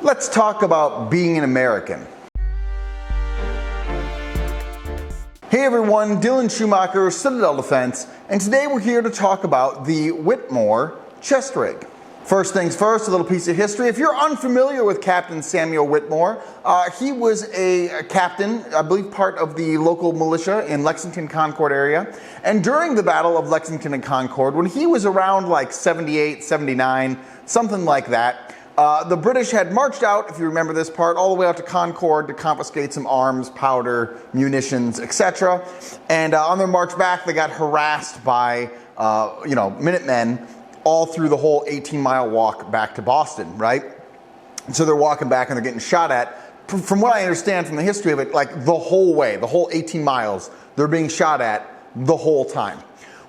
Let's talk about being an American. Hey everyone, Dylan Schumacher, Citadel Defense, and today we're here to talk about the Whittemore chest rig. First things first, a little piece of history. If you're unfamiliar with Captain Samuel Whittemore, he was a captain, I believe part of the local militia in Lexington Concord area. And during the Battle of Lexington and Concord, when he was around like 78, 79, something like that, the British had marched out, if you remember this part, all the way out to Concord to confiscate some arms, powder, munitions, etc. And on their march back, they got harassed by, Minutemen all through the whole 18-mile walk back to Boston, right? And so they're walking back and they're getting shot at. From what I understand from the history of it, like the whole way, the whole 18 miles, they're being shot at the whole time.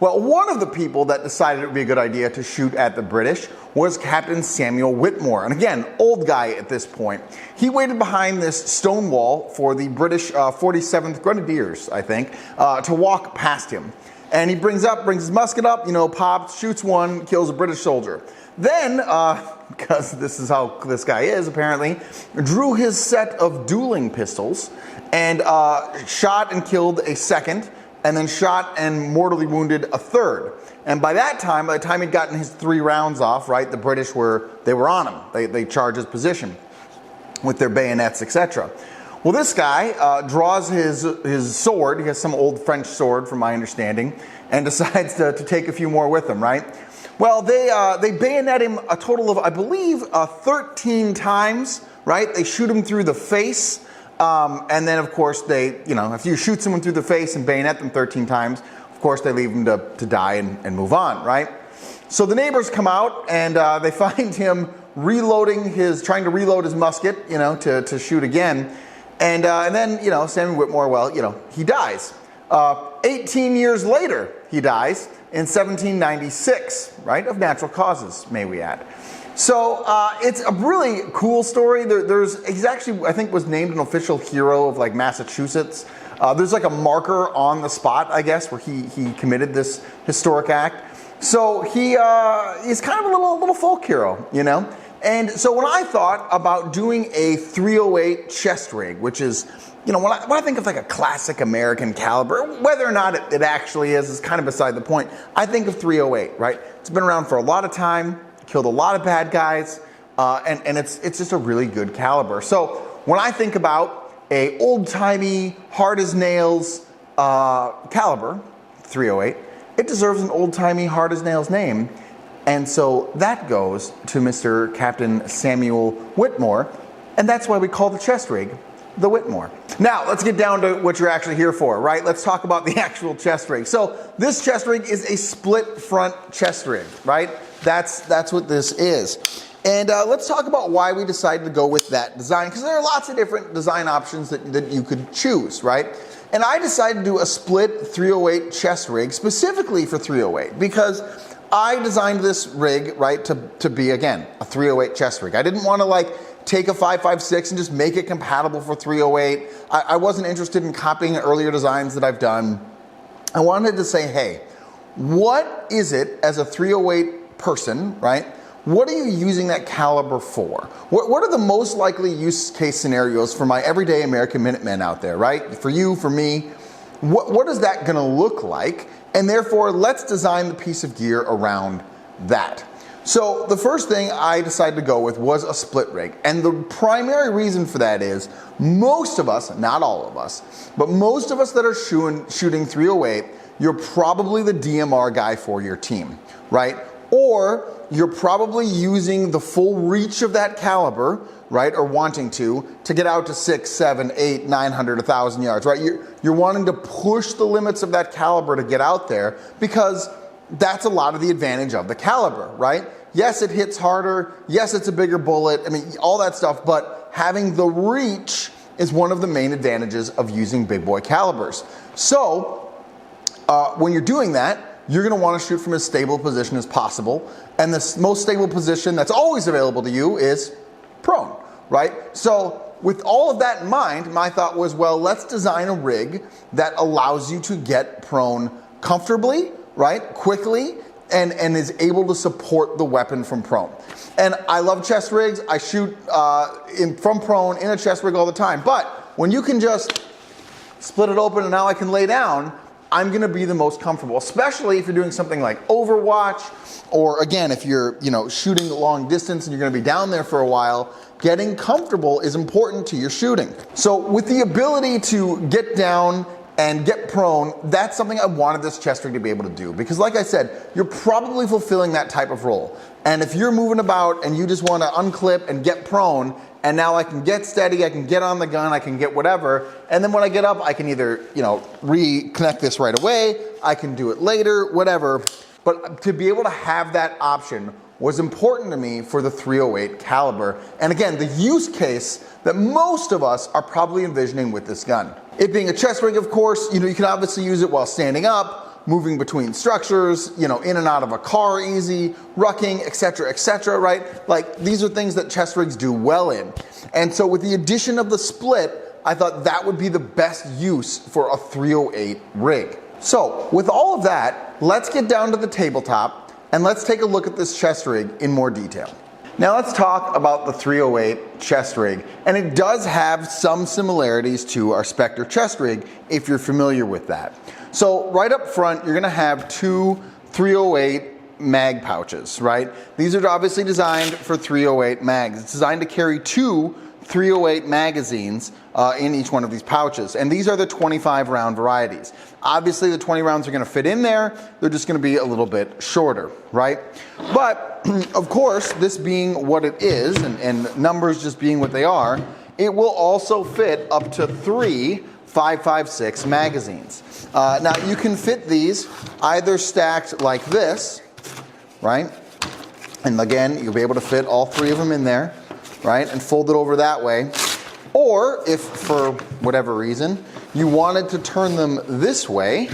Well, one of the people that decided it would be a good idea to shoot at the British was Captain Samuel Whittemore. And again, old guy at this point. He waited behind this stone wall for the British 47th Grenadiers, I think, to walk past him. And he brings his musket up, pops, shoots one, kills a British soldier. Then, because this is how this guy is apparently, drew his set of dueling pistols and shot and killed a second, and then shot and mortally wounded a third. And by the time he'd gotten his 3 rounds off, right, the British were on him. They charged his position with their bayonets, etc. Well, this guy draws his sword. He has some old French sword, from my understanding, and decides to take a few more with him, right? Well, they bayonet him a total of, I believe, 13 times, right? They shoot him through the face, and then, of course, if you shoot someone through the face and bayonet them 13 times, of course, they leave him to die and move on, right? So the neighbors come out, and they find him trying to reload his musket, to shoot again. And then, Samuel Whittemore, he dies. 18 years later, he dies in 1796, right? Of natural causes, may we add. So it's a really cool story. He's actually, I think, was named an official hero of like Massachusetts. There's like a marker on the spot, I guess, where he committed this historic act. So he's kind of a little folk hero, And so when I thought about doing a 308 chest rig, which is, when I think of like a classic American caliber, whether or not it actually is kind of beside the point. I think of 308, right? It's been around for a lot of time, killed a lot of bad guys, and it's just a really good caliber. So when I think about a old-timey, hard-as-nails caliber, 308, it deserves an old-timey, hard-as-nails name. And so that goes to Mr. Captain Samuel Whittemore, and that's why we call the chest rig the Whittemore. Now, let's get down to what you're actually here for, right? Let's talk about the actual chest rig. So this chest rig is a split front chest rig, right? That's what this is. And let's talk about why we decided to go with that design, because there are lots of different design options that you could choose, right? And I decided to do a split 308 chest rig specifically for 308 because I designed this rig, right, to be, again, a 308 chest rig. I didn't want to take a 5.56 and just make it compatible for 308. I wasn't interested in copying earlier designs that I've done. I wanted to say, hey, what is it as a 308 person, right? What are you using that caliber for? What are the most likely use case scenarios for my everyday American Minutemen out there, right? For you, for me, what is that gonna look like? And therefore, let's design the piece of gear around that. So the first thing I decided to go with was a split rig. And the primary reason for that is most of us, not all of us, but most of us that are shooting 308, you're probably the DMR guy for your team, right? Or you're probably using the full reach of that caliber, right, or wanting to get out to 6, 7, 8, 900, 1,000 yards, right? You're wanting to push the limits of that caliber to get out there because that's a lot of the advantage of the caliber, right? Yes, it hits harder. Yes, it's a bigger bullet. I mean, all that stuff, but having the reach is one of the main advantages of using big boy calibers. So when you're doing that, you're gonna wanna shoot from as stable a position as possible. And the most stable position that's always available to you is prone, right? So with all of that in mind, my thought was, well, let's design a rig that allows you to get prone comfortably, right, quickly, and is able to support the weapon from prone. And I love chest rigs. I shoot from prone in a chest rig all the time. But when you can just split it open and now I can lay down, I'm gonna be the most comfortable, especially if you're doing something like Overwatch, or again, if you're shooting long distance and you're gonna be down there for a while. Getting comfortable is important to your shooting. So with the ability to get down and get prone, that's something I wanted this chest rig to be able to do, because like I said, you're probably fulfilling that type of role. And if you're moving about and you just want to unclip and get prone, and now I can get steady, I can get on the gun, I can get whatever, and then when I get up, I can either reconnect this right away, I can do it later, whatever. But to be able to have that option was important to me for the .308 caliber. And again, the use case that most of us are probably envisioning with this gun. It being a chest rig, of course, you can obviously use it while standing up, moving between structures, in and out of a car easy, rucking, etc., right? Like, these are things that chest rigs do well in. And so with the addition of the split, I thought that would be the best use for a .308 rig. So with all of that, let's get down to the tabletop and let's take a look at this chest rig in more detail. Now let's talk about the .308 chest rig, and it does have some similarities to our Spectre chest rig if you're familiar with that. So right up front, you're gonna have two .308 mag pouches, right? These are obviously designed for .308 mags. It's designed to carry two .308 magazines in each one of these pouches, and these are the 25 round varieties. Obviously the 20 rounds are going to fit in there, they're just going to be a little bit shorter, right? But of course, this being what it is, and numbers just being what they are, it will also fit up to 3 5.56 magazines. Now you can fit these either stacked like this, right? And again, you'll be able to fit all 3 of them in there, right? And fold it over that way. Or if for whatever reason you wanted to turn them this way,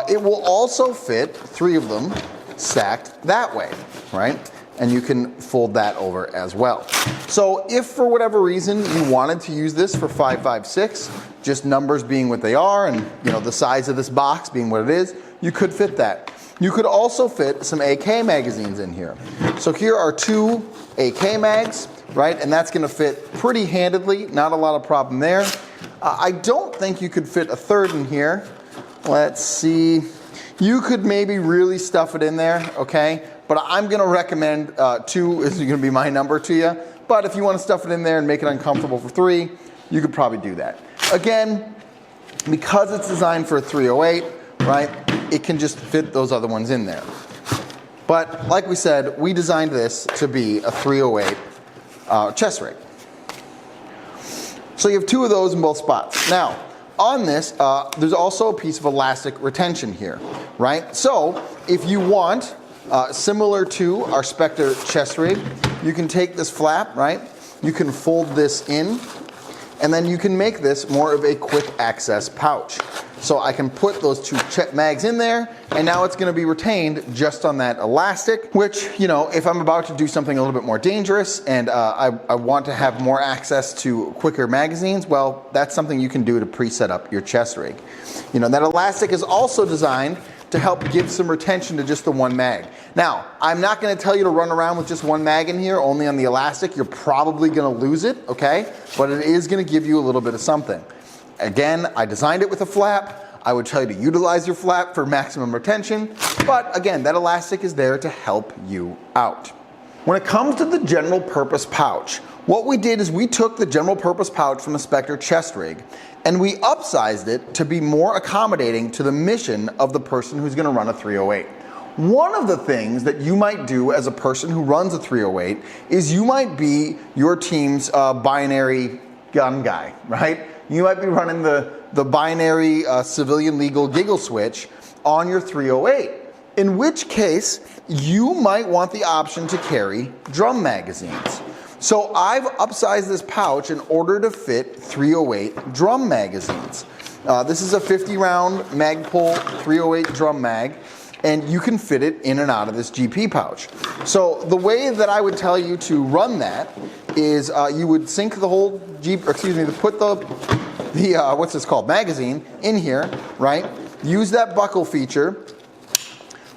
it will also fit 3 of them stacked that way, right? And you can fold that over as well. So if for whatever reason you wanted to use this for 5.56, just numbers being what they are, and the size of this box being what it is, you could fit that. You could also fit some AK magazines in here. So here are 2 AK mags, right? And that's gonna fit pretty handedly, not a lot of problem there. I don't think you could fit a 3rd in here. Let's see. You could maybe really stuff it in there, okay? But I'm gonna recommend 2 is gonna be my number to you. But if you wanna stuff it in there and make it uncomfortable for 3, you could probably do that. Again, because it's designed for a .308, right? It can just fit those other ones in there. But like we said, we designed this to be a .308 chest rig. So you have 2 of those in both spots. Now, on this, there's also a piece of elastic retention here, right? So if you want, similar to our Spectre chest rig, you can take this flap, right? You can fold this in, and then you can make this more of a quick access pouch. So I can put those 2 mags in there, and now it's gonna be retained just on that elastic, which, if I'm about to do something a little bit more dangerous and I want to have more access to quicker magazines, well, that's something you can do to pre-set up your chest rig. That elastic is also designed to help give some retention to just the 1 mag. Now, I'm not gonna tell you to run around with just 1 mag in here, only on the elastic. You're probably gonna lose it, okay? But it is gonna give you a little bit of something. Again, I designed it with a flap. I would tell you to utilize your flap for maximum retention, but again, that elastic is there to help you out. When it comes to the general purpose pouch, what we did is we took the general purpose pouch from the Spectre chest rig and we upsized it to be more accommodating to the mission of the person who's gonna run a .308. One of the things that you might do as a person who runs a .308 is you might be your team's binary gun guy, right? You might be running the binary civilian legal giggle switch on your .308, in which case you might want the option to carry drum magazines. So I've upsized this pouch in order to fit .308 drum magazines. This is a 50 round Magpul .308 drum mag, and you can fit it in and out of this GP pouch. So the way that I would tell you to run that is you would sink the whole put the what's this called, magazine in here, right? Use that buckle feature,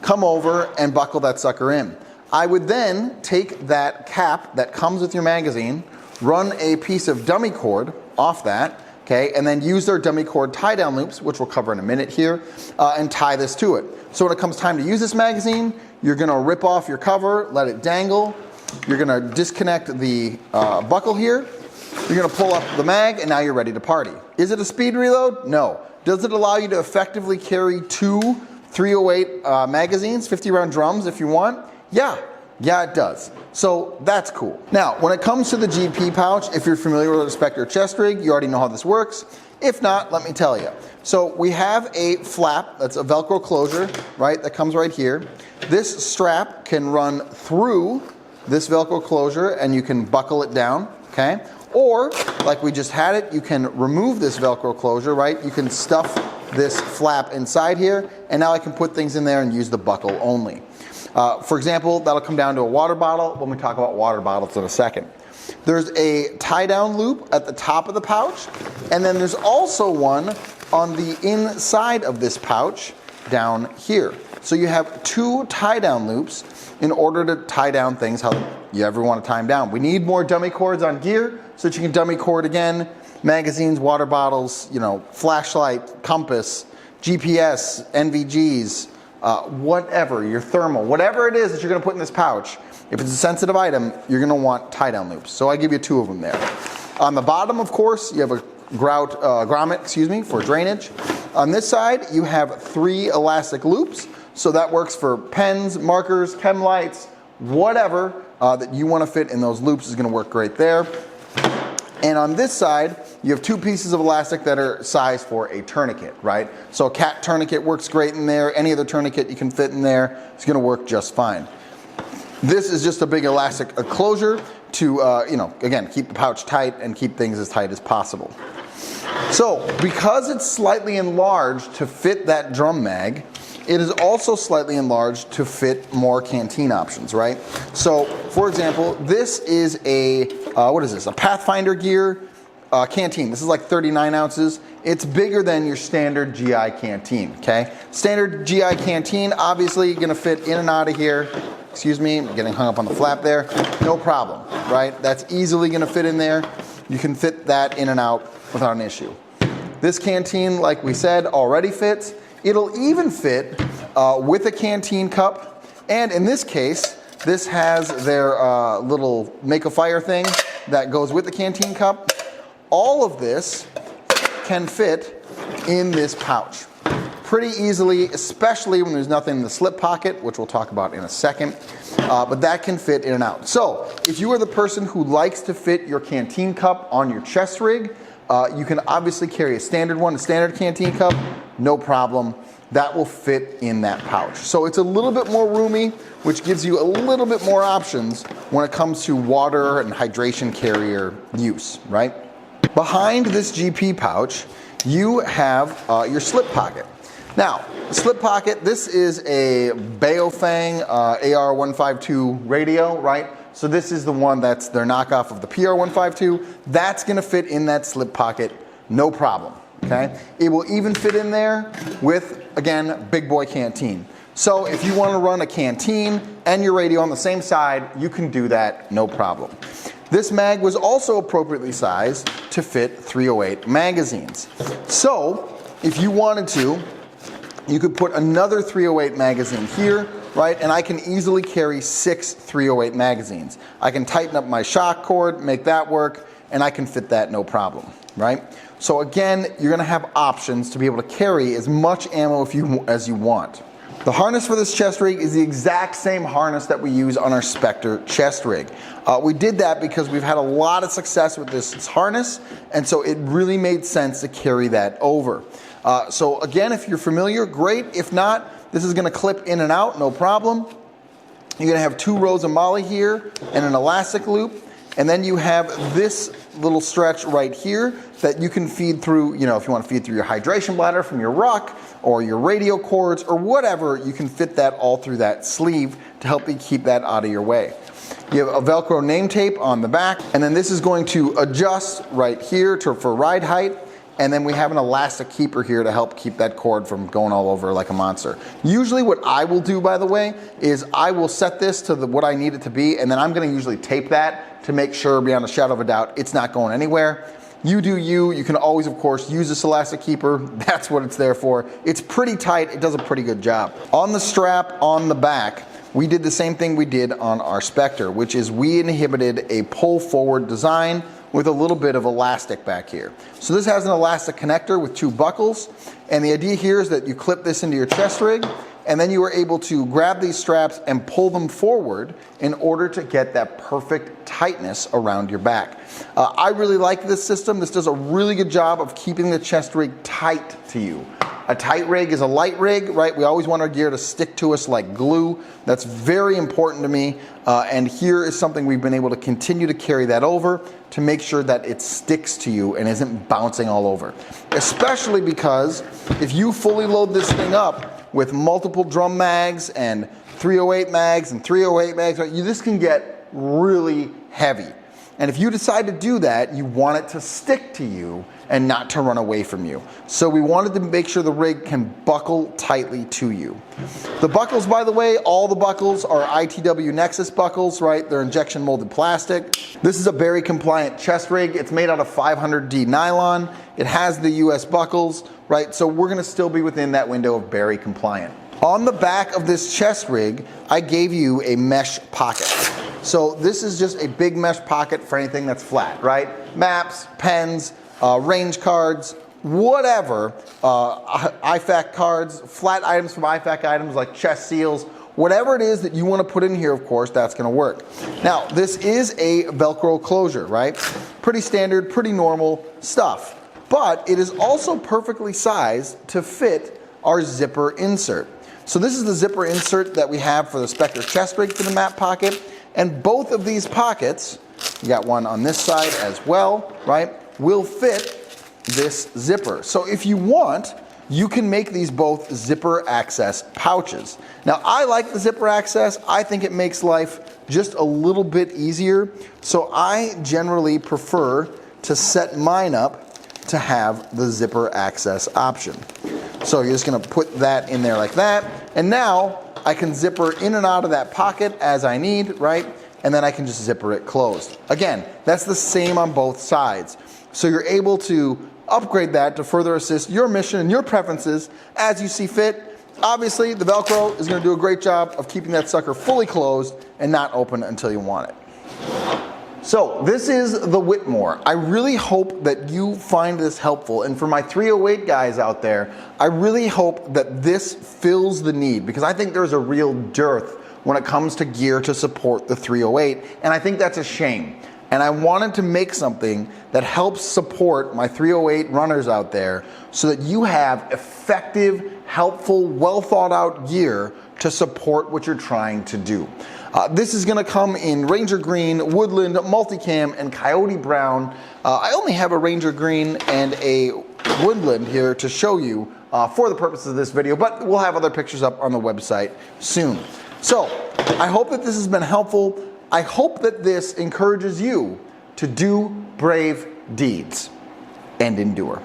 come over and buckle that sucker in. I would then take that cap that comes with your magazine, run a piece of dummy cord off that, okay, and then use their dummy cord tie down loops, which we'll cover in a minute here, and tie this to it. So when it comes time to use this magazine, you're gonna rip off your cover, let it dangle, you're gonna disconnect the buckle here, you're gonna pull up the mag, and now you're ready to party. Is it a speed reload? No. Does it allow you to effectively carry two 308 magazines, 50 round drums if you want? Yeah, it does. So that's cool. Now, when it comes to the GP pouch, if you're familiar with a Spectre chest rig, you already know how this works. If not, let me tell you. So we have a flap, that's a Velcro closure, right, that comes right here. This strap can run through this Velcro closure and you can buckle it down, okay? Or, like we just had it, you can remove this Velcro closure, right? You can stuff this flap inside here, and now I can put things in there and use the buckle only. For example, that'll come down to a water bottle when we talk about water bottles in a second. There's a tie-down loop at the top of the pouch, and then there's also one on the inside of this pouch down here. So you have two tie-down loops in order to tie down things how you ever want to tie them down. We need more dummy cords on gear so that you can dummy cord again, magazines, water bottles, you know, flashlight, compass, GPS, NVGs, whatever, your thermal, whatever it is that you're going to put in this pouch, if it's a sensitive item, you're going to want tie-down loops. So I give you two of them there. On the bottom, of course, you have a grommet, for drainage. On this side, you have 3 elastic loops. So that works for pens, markers, chem lights, whatever that you want to fit in those loops is going to work great there. And on this side, you have 2 pieces of elastic that are sized for a tourniquet, right? So a cat tourniquet works great in there. Any other tourniquet you can fit in there is going to work just fine. This is just a big elastic closure to, again, keep the pouch tight and keep things as tight as possible. So because it's slightly enlarged to fit that drum mag, it is also slightly enlarged to fit more canteen options, right? So, for example, this is a, a Pathfinder gear canteen. This is like 39 ounces. It's bigger than your standard GI canteen, okay? Standard GI canteen, obviously gonna fit in and out of here. Excuse me, I'm getting hung up on the flap there. No problem, right? That's easily gonna fit in there. You can fit that in and out without an issue. This canteen, like we said, already fits. It'll even fit with a canteen cup, and in this case, this has their little make a fire thing that goes with the canteen cup. All of this can fit in this pouch pretty easily, especially when there's nothing in the slip pocket, which we'll talk about in a second, but that can fit in and out. So if you are the person who likes to fit your canteen cup on your chest rig, you can obviously carry a standard one, a standard canteen cup, no problem. That will fit in that pouch. So it's a little bit more roomy, which gives you a little bit more options when it comes to water and hydration carrier use, right? Behind this GP pouch, you have your slip pocket. Now, the slip pocket, this is a Baofeng AR-152 radio, right? So this is the one that's their knockoff of the PR-152. That's gonna fit in that slip pocket, no problem, okay? It will even fit in there with, again, big boy canteen. So if you wanna run a canteen and your radio on the same side, you can do that, no problem. This mag was also appropriately sized to fit 308 magazines. So if you wanted to, you could put another 308 magazine here, right? And I can easily carry 6 308 magazines. I can tighten up my shock cord, make that work, and I can fit that no problem, right? So again, you're gonna have options to be able to carry as much ammo as you want. The harness for this chest rig is the exact same harness that we use on our Spectre chest rig. We did that because we've had a lot of success with this harness, and so it really made sense to carry that over. So again, if you're familiar, great. If not, this is gonna clip in and out, no problem. You're gonna have 2 rows of MOLLE here and an elastic loop, and then you have this little stretch right here that you can feed through, if you want to feed through your hydration bladder from your ruck or your radio cords or whatever, you can fit that all through that sleeve to help you keep that out of your way. You have a Velcro name tape on the back, and then this is going to adjust right here for ride height. and then we have an elastic keeper here to help keep that cord from going all over like a monster. Usually what I will do, by the way, is I will set this to what I need it to be, and then I'm gonna usually tape that to make sure beyond a shadow of a doubt it's not going anywhere. You do you. You can always, of course, use this elastic keeper. That's what it's there for. It's pretty tight. It does a pretty good job. On the strap on the back, we did the same thing we did on our Spectre, which is we inhibited a pull forward design with a little bit of elastic back here. So this has an elastic connector with 2 buckles, and the idea here is that you clip this into your chest rig, and then you are able to grab these straps and pull them forward in order to get that perfect tightness around your back. I really like this system. This does a really good job of keeping the chest rig tight to you. A tight rig is a light rig, right? We always want our gear to stick to us like glue. That's very important to me. And here is something we've been able to continue to carry that over to make sure that it sticks to you and isn't bouncing all over. Especially because if you fully load this thing up with multiple drum mags and 308 mags and 308 mags, right, this can get really heavy. And if you decide to do that, you want it to stick to you and not to run away from you. So we wanted to make sure the rig can buckle tightly to you. The buckles, by the way, all the buckles are ITW Nexus buckles, right? They're injection molded plastic. This is a Berry compliant chest rig. It's made out of 500D nylon. It has the US buckles, right? So we're gonna still be within that window of Berry compliant. On the back of this chest rig, I gave you a mesh pocket. So this is just a big mesh pocket for anything that's flat, right? Maps, pens, range cards, whatever, IFAC cards, flat items from IFAC items like chest seals, whatever it is that you want to put in here, of course, that's going to work. Now, this is a Velcro closure, right? Pretty standard, pretty normal stuff. But it is also perfectly sized to fit our zipper insert. So this is the zipper insert that we have for the Spectre chest rig for the map pocket. And both of these pockets, you got one on this side as well, right, will fit this zipper. So if you want, you can make these both zipper access pouches. Now I like the zipper access. I think it makes life just a little bit easier. So I generally prefer to set mine up to have the zipper access option. So you're just gonna put that in there like that. And now I can zipper in and out of that pocket as I need, right? And then I can just zipper it closed. Again, that's the same on both sides. So you're able to upgrade that to further assist your mission and your preferences as you see fit. Obviously, the Velcro is gonna do a great job of keeping that sucker fully closed and not open until you want it. So this is the Whittemore. I really hope that you find this helpful, and for my 308 guys out there, I really hope that this fills the need, because I think there's a real dearth when it comes to gear to support the 308, and I think that's a shame. And I wanted to make something that helps support my 308 runners out there so that you have effective, helpful, well thought out gear to support what you're trying to do. This is gonna come in Ranger Green, Woodland, Multicam, and Coyote Brown. I only have a Ranger Green and a Woodland here to show you for the purpose of this video, but we'll have other pictures up on the website soon. So, I hope that this has been helpful. I hope that this encourages you to do brave deeds and endure.